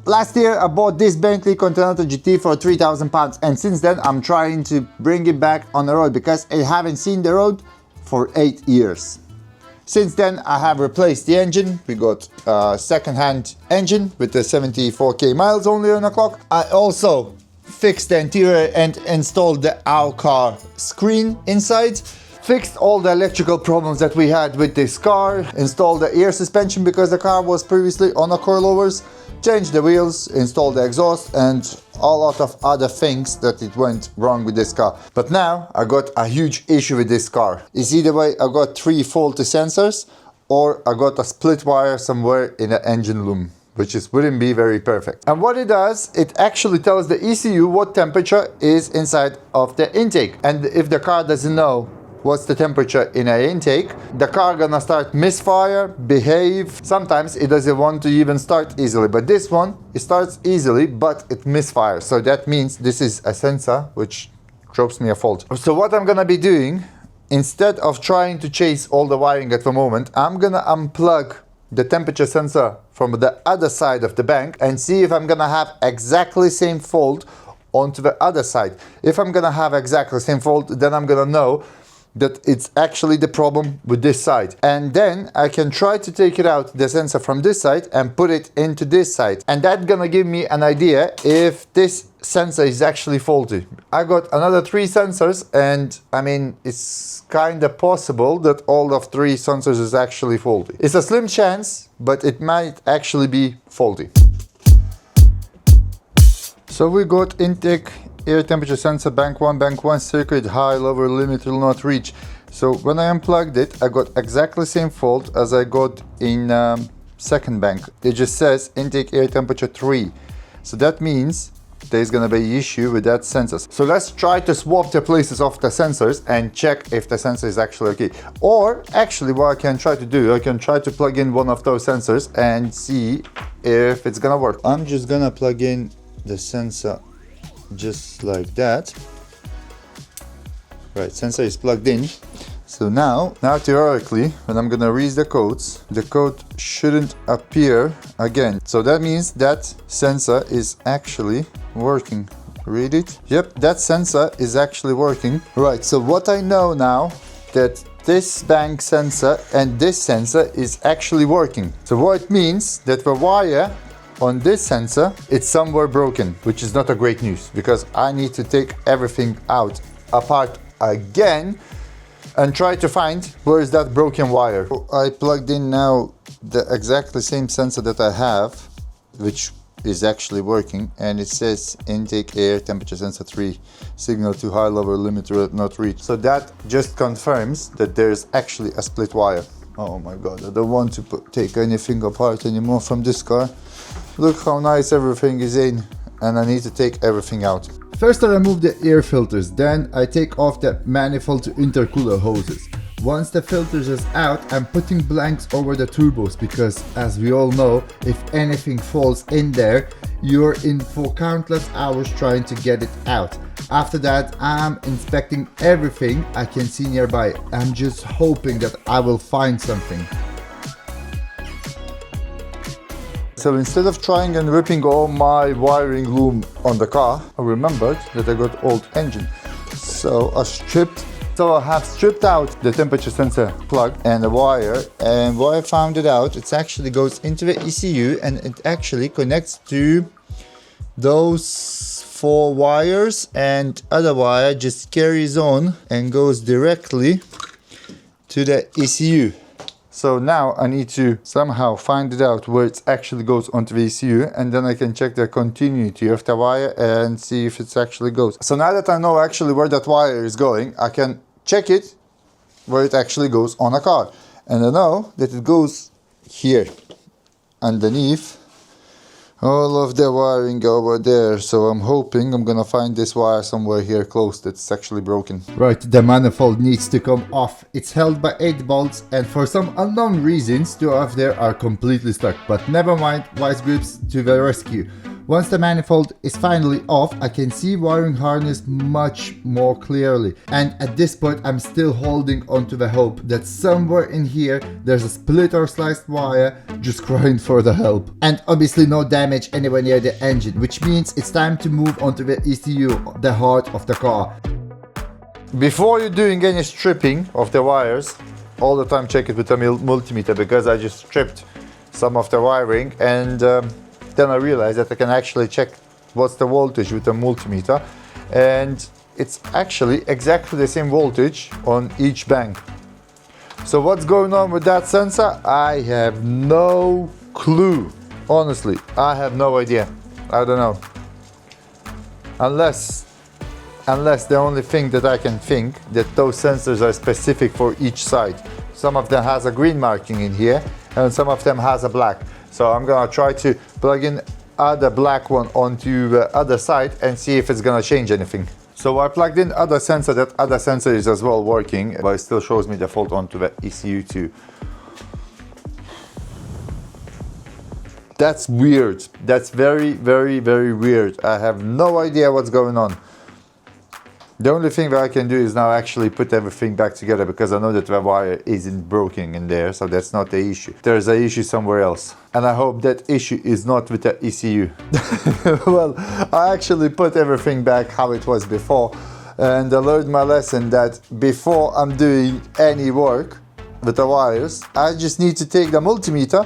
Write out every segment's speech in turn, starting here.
Last year I bought this Bentley Continental GT for £3,000 and since then I'm trying to bring it back on the road because I haven't seen the road for 8 years. Since then I have replaced the engine. We got a second-hand engine with the 74k miles only on the clock. I also fixed the interior and installed the Our Car screen inside. Fixed all the electrical problems that we had with this car. Installed the air suspension because the car was previously on the coilovers. Changed the wheels, installed the exhaust and a lot of other things that it went wrong with this car. But now I got a huge issue with this car. It's either way I got 3 faulty sensors or I got a split wire somewhere in the engine loom, which wouldn't be very perfect. And what it does, it actually tells the ECU what temperature is inside of the intake. And if the car doesn't know what's the temperature in an intake, the car gonna start misfire, behave. Sometimes it doesn't want to even start easily, but this one, it starts easily, but it misfires. So that means this is a sensor which drops me a fault. So what I'm gonna be doing, instead of trying to chase all the wiring at the moment, I'm gonna unplug the temperature sensor from the other side of the bank and see if I'm gonna have exactly same fault onto the other side. If I'm gonna have exactly same fault, then I'm gonna know that it's actually the problem with this side. And then I can try to take it out, the sensor from this side, and put it into this side. And that's gonna give me an idea if this sensor is actually faulty. I got another 3 sensors and I mean, it's kinda possible that all of 3 sensors is actually faulty. It's a slim chance, but it might actually be faulty. So we got intake air temperature sensor bank 1 circuit high lower limit will not reach. So when I unplugged it, I got exactly same fault as I got in second bank. It just says intake air temperature 3. So that means there's gonna be an issue with that sensor. So let's try to swap the places of the sensors and check if the sensor is actually okay. Or actually what I can try to do, I can try to plug in one of those sensors and see if it's gonna work. I'm just gonna plug in the sensor just like that. Right, sensor is plugged in. So now theoretically, when I'm gonna read the codes, the code shouldn't appear again. So that means that sensor is actually working. Read it. Yep, that sensor is actually working. Right, so what I know now, that this bank sensor and this sensor is actually working. So what it means that the wire on this sensor, it's somewhere broken, which is not a great news because I need to take everything out apart again and try to find where is that broken wire. I plugged in now the exactly same sensor that I have, which is actually working, and it says intake air temperature sensor 3 signal to high lower limit not reached. So that just confirms that there's actually a split wire. Oh my god, I don't want to take anything apart anymore from this car. Look how nice everything is in, and I need to take everything out. First I remove the air filters, then I take off the manifold to intercooler hoses. Once the filters is out, I'm putting blanks over the turbos because, as we all know, if anything falls in there, you're in for countless hours trying to get it out. After that, I'm inspecting everything I can see nearby. I'm just hoping that I will find something. So instead of trying and ripping all my wiring loom on the car, I remembered that I got old engine. So I have stripped out the temperature sensor plug and the wire, and what I found it out, it actually goes into the ECU and it actually connects to those 4 wires, and other wire just carries on and goes directly to the ECU. So now I need to somehow find it out where it actually goes onto the ECU, and then I can check the continuity of the wire and see if it actually goes. So now that I know actually where that wire is going, I can check it where it actually goes on a car. And I know that it goes here, underneath all of the wiring over there. So I'm hoping I'm gonna find this wire somewhere here close that's actually broken. Right, the manifold needs to come off. It's held by 8 bolts, and for some unknown reasons 2 of there are completely stuck. But never mind, vice grips to the rescue. Once the manifold is finally off, I can see wiring harness much more clearly. And at this point, I'm still holding onto the hope that somewhere in here, there's a split or sliced wire just crying for the help. And obviously no damage anywhere near the engine, which means it's time to move on to the ECU, the heart of the car. Before you're doing any stripping of the wires, all the time check it with a multimeter, because I just stripped some of the wiring, and then I realized that I can actually check what's the voltage with a multimeter, and it's actually exactly the same voltage on each bank. So what's going on with that sensor? I have no clue. Honestly, I have no idea. I don't know. Unless the only thing that I can think that those sensors are specific for each side. Some of them has a green marking in here and some of them has a black. So I'm gonna try to plug in other black one onto the other side and see if it's gonna change anything. So I plugged in other sensor, that other sensor is as well working, but it still shows me the fault onto the ECU too. That's weird. That's very, very, very weird. I have no idea what's going on. The only thing that I can do is now actually put everything back together, because I know that the wire isn't broken in there, so that's not the issue. There's an issue somewhere else. And I hope that issue is not with the ECU. Well, I actually put everything back how it was before, and I learned my lesson that before I'm doing any work with the wires, I just need to take the multimeter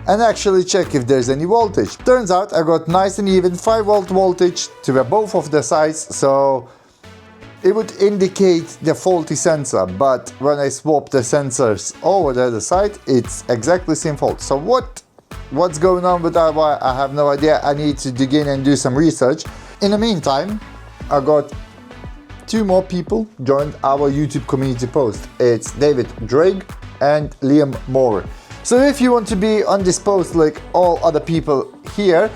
and actually check if there's any voltage. Turns out I got nice and even 5-volt voltage to both of the sides, so it would indicate the faulty sensor, but when I swap the sensors over the other side, it's exactly the same fault. So what's going on with that wire? I have no idea. I need to dig in and do some research. In the meantime, I got 2 more people joined our YouTube community post. It's David Drake and Liam Moore. So if you want to be on this post like all other people here,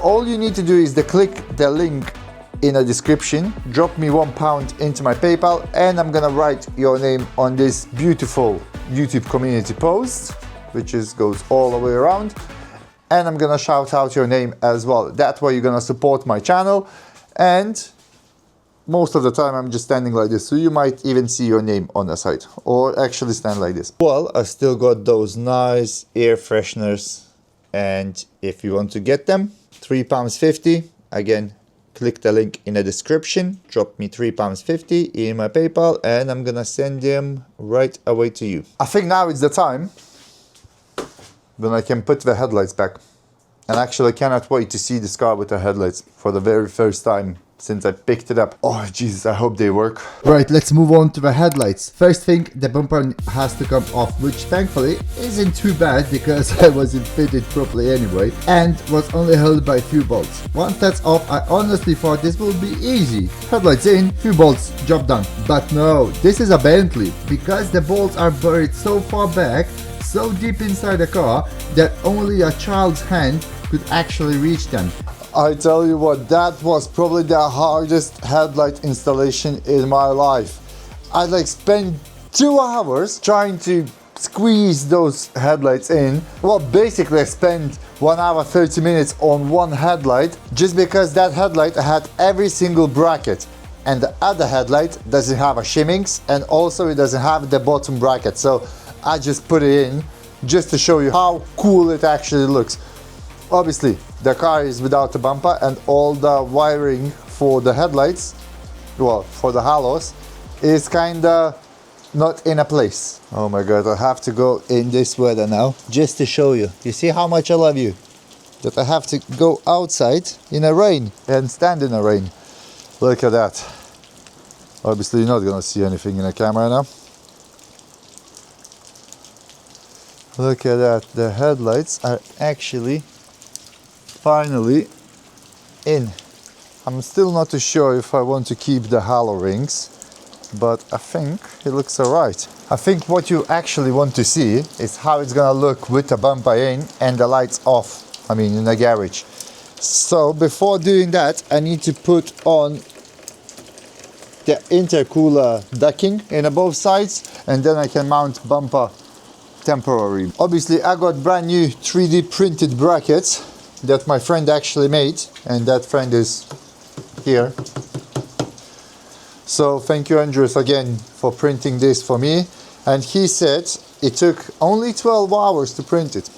all you need to do is to click the link in a description, drop me £1 into my PayPal, and I'm gonna write your name on this beautiful YouTube community post, which goes all the way around, and I'm gonna shout out your name as well. That way you're gonna support my channel, and most of the time I'm just standing like this, so you might even see your name on the side, or actually stand like this. Well, I still got those nice air fresheners, and if you want to get them, £3.50, again, click the link in the description, drop me £3.50 in my PayPal, and I'm gonna send them right away to you. I think now is the time when I can put the headlights back. And actually I cannot wait to see this car with the headlights for the very first time since I picked it up. Oh Jesus, I hope they work. Right, let's move on to the headlights. First thing, the bumper has to come off, which thankfully isn't too bad because I wasn't fitted properly anyway and was only held by a few bolts. Once that's off, I honestly thought this will be easy. Headlights in, few bolts, job done. But no, this is a Bentley, because the bolts are buried so far back, so deep inside the car, that only a child's hand could actually reach them. I tell you what, that was probably the hardest headlight installation in my life. I spent 2 hours trying to squeeze those headlights in. Well, basically I spent 1 hour 30 minutes on one headlight, just because that headlight had every single bracket, and the other headlight doesn't have a shimmings, and also it doesn't have the bottom bracket. So I just put it in just to show you how cool it actually looks. Obviously, the car is without a bumper, and all the wiring for the headlights, well, for the halos, is kinda not in a place. Oh my god, I have to go in this weather now, just to show you. You see how much I love you? That I have to go outside in the rain and stand in the rain. Look at that. Obviously, you're not gonna see anything in the camera now. Look at that, the headlights are actually finally in. I'm still not too sure if I want to keep the halo rings, but I think it looks alright. I think what you actually want to see is how it's gonna look with the bumper in and the lights off, I mean in the garage. So before doing that, I need to put on the intercooler ducking in both sides, and then I can mount bumper temporary. Obviously I got brand new 3D printed brackets that my friend actually made, and that friend is here. So thank you, Andrews, again for printing this for me. And he said it took only 12 hours to print it,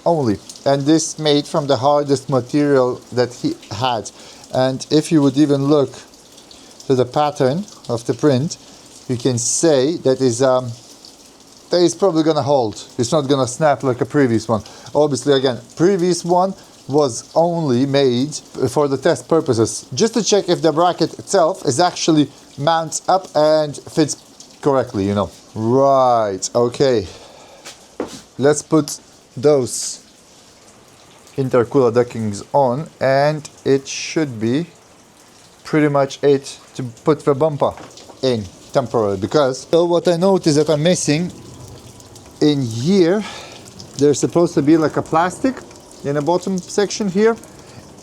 only. And this made from the hardest material that he had. And if you would even look to the pattern of the print, you can say that is probably gonna hold. It's not gonna snap like a previous one. Obviously, again, previous one was only made for the test purposes, just to check if the bracket itself is actually mounts up and fits correctly, you know. Right, okay. Let's put those intercooler deckings on, and it should be pretty much it to put the bumper in temporarily. Because so what I noticed that I'm missing in here, there's supposed to be like a plastic in the bottom section here,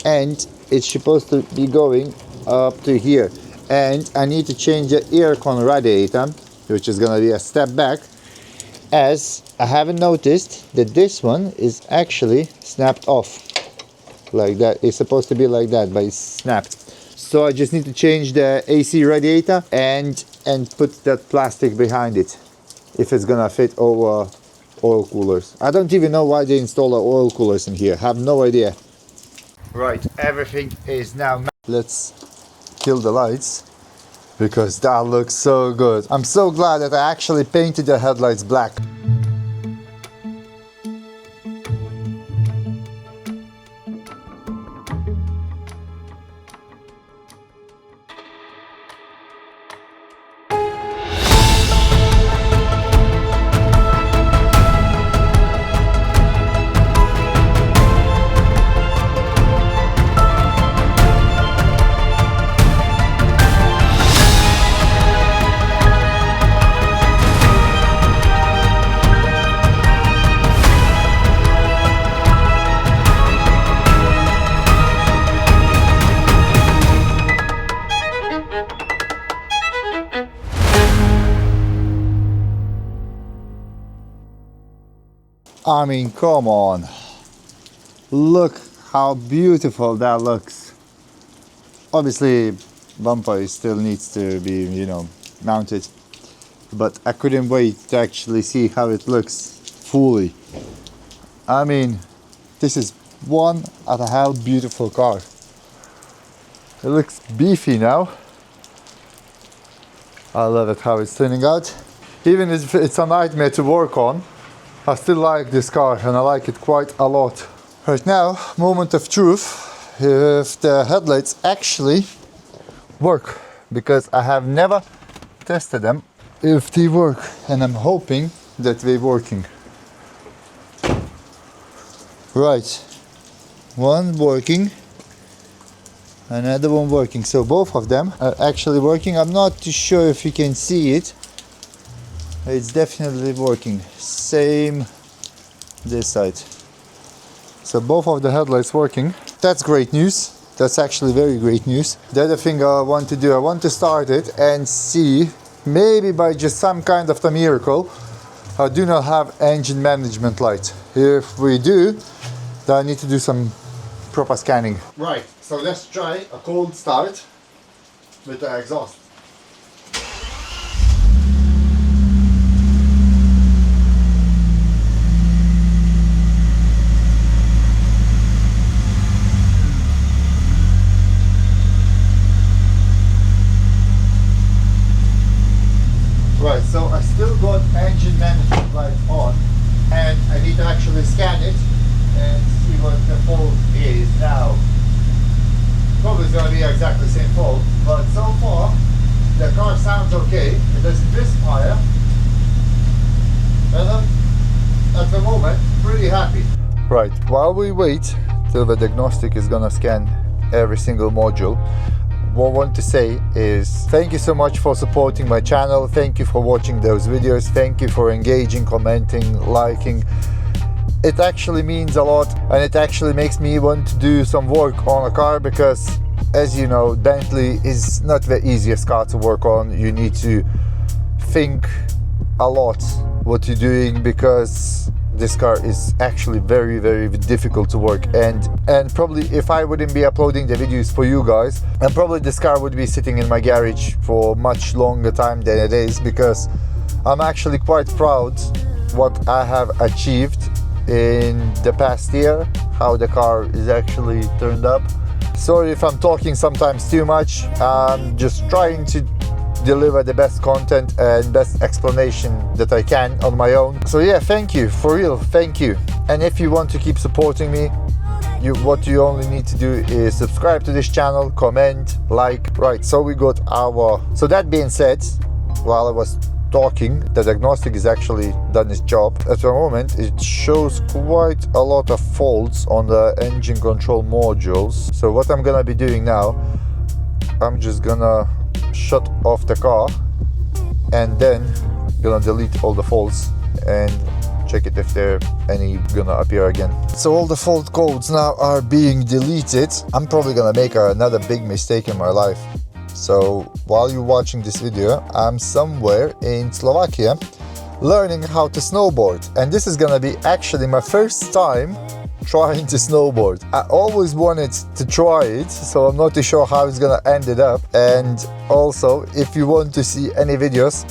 and it's supposed to be going up to here. And I need to change the air con radiator, which is gonna be a step back, as I haven't noticed that this one is actually snapped off like that. It's supposed to be like that, but it's snapped. So I just need to change the AC radiator and put that plastic behind it, if it's gonna fit over oil coolers. I don't even know why they install oil coolers in here. Have no idea. Right, everything is now. Let's kill the lights, because that looks so good. I'm so glad that I actually painted the headlights black. I mean, come on. Look how beautiful that looks. Obviously, bumper still needs to be, you know, mounted. But I couldn't wait to actually see how it looks fully. I mean, this is one of a hell beautiful car. It looks beefy now. I love it how it's turning out. Even if it's a nightmare to work on, I still like this car, and I like it quite a lot. Right now, moment of truth, if the headlights actually work, because I have never tested them if they work, and I'm hoping that they're working. Right, one working, another one working, so both of them are actually working. I'm not too sure if you can see it. It's definitely working. Same this side. So both of the headlights working. That's great news. That's actually very great news. The other thing I want to do, I want to start it and see, maybe by just some kind of a miracle, I do not have engine management light. If we do, then I need to do some proper scanning. Right, so let's try a cold start with the exhaust. Right, so I still got engine management light on, and I need to actually scan it and see what the fault is now. Probably it's going to be exactly the same fault, but so far the car sounds okay. It doesn't misfire, and I'm at the moment pretty happy. Right, while we wait till the diagnostic is going to scan every single module, what I want to say is thank you so much for supporting my channel. Thank you for watching those videos. Thank you for engaging, commenting, liking. It actually means a lot, and it actually makes me want to do some work on a car, because as you know, Bentley is not the easiest car to work on. You need to think a lot what you're doing, because this car is actually very, very difficult to work, and probably if I wouldn't be uploading the videos for you guys, and probably this car would be sitting in my garage for much longer time than it is, because I'm actually quite proud what I have achieved in the past year, how the car is actually turned up. Sorry if I'm talking sometimes too much. I'm just trying to deliver the best content and best explanation that I can on my own. So yeah, thank you, for real, thank you. And if you want to keep supporting me, what you only need to do is subscribe to this channel, comment, like. Right, so we got our... So that being said, while I was talking, the diagnostic is actually done its job. At the moment it shows quite a lot of faults on the engine control modules. So what I'm gonna be doing now, I'm just gonna shut off the car and then gonna delete all the faults and check it if there any gonna appear again. So all the fault codes now are being deleted. I'm probably gonna make another big mistake in my life. So while you're watching this video, I'm somewhere in Slovakia learning how to snowboard, and this is gonna be actually my first time trying to snowboard. I always wanted to try it, so I'm not too sure how it's gonna end it up. And also, if you want to see any videos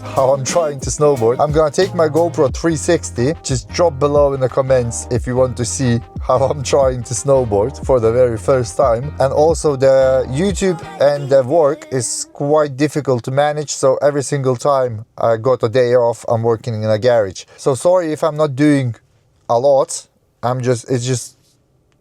how I'm trying to snowboard, I'm gonna take my GoPro 360. Just drop below in the comments if you want to see how I'm trying to snowboard for the very first time. And also the YouTube and the work is quite difficult to manage, so every single time I got a day off, I'm working in a garage. So sorry if I'm not doing a lot. It's just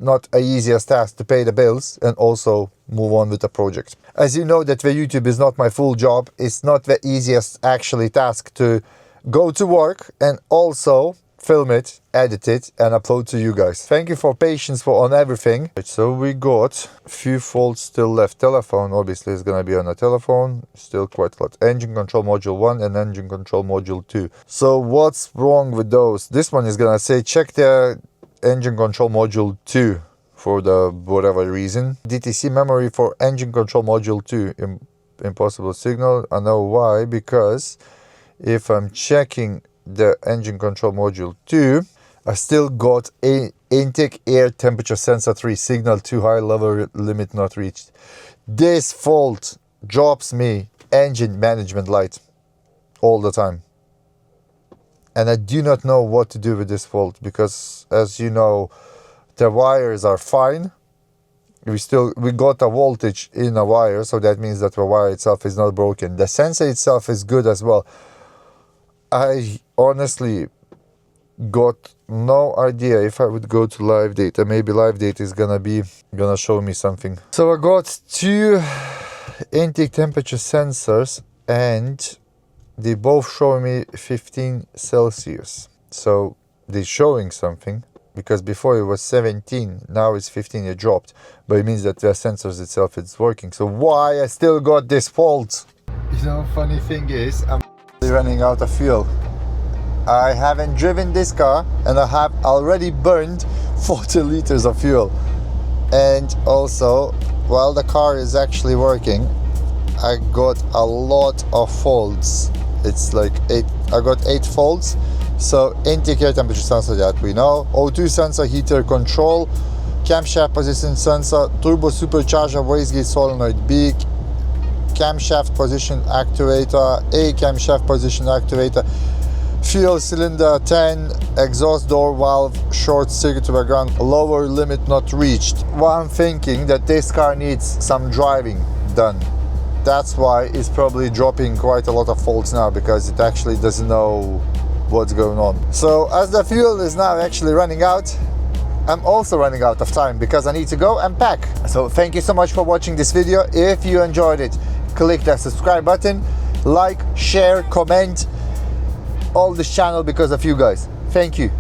not a easiest task to pay the bills and also move on with the project. As you know that the YouTube is not my full job, it's not the easiest actually task to go to work and also film it, edit it and upload to you guys. Thank you for patience on everything. So we got a few faults still left. Telephone obviously is gonna be on a telephone, still quite a lot. Engine control module 1 and engine control module 2. So what's wrong with those? This one is gonna say check the engine control module 2 for the whatever reason. DTC memory for engine control module 2, impossible signal. I know why, because if I'm checking the engine control module 2, I still got a intake air temperature sensor 3 signal too high, level limit not reached. This fault drops me engine management light all the time. And I do not know what to do with this fault, because as you know, the wires are fine. We got a voltage in a wire, so that means that the wire itself is not broken. The sensor itself is good as well. I honestly got no idea if I would go to live data. Maybe live data is gonna show me something. So I got 2 intake temperature sensors and they both show me 15 Celsius. So they're showing something, because before it was 17, now it's 15, it dropped. But it means that the sensors itself is working. So why I still got this fault? You know, funny thing is, I'm running out of fuel. I haven't driven this car and I have already burned 40 liters of fuel. And also, while the car is actually working, I got a lot of faults. It's like I got 8 faults. So intake air temperature sensor, that we know. O2 sensor, heater control, camshaft position sensor, turbo supercharger, wastegate solenoid B, camshaft position actuator, A camshaft position activator, fuel cylinder 10, exhaust door valve short circuit to the ground, lower limit not reached. Well, I'm thinking that this car needs some driving done. That's why it's probably dropping quite a lot of faults now, because it actually doesn't know what's going on. So as the fuel is now actually running out, I'm also running out of time because I need to go and pack. So thank you so much for watching this video. If you enjoyed it, click that subscribe button, like, share, comment, all this channel because of you guys. Thank you.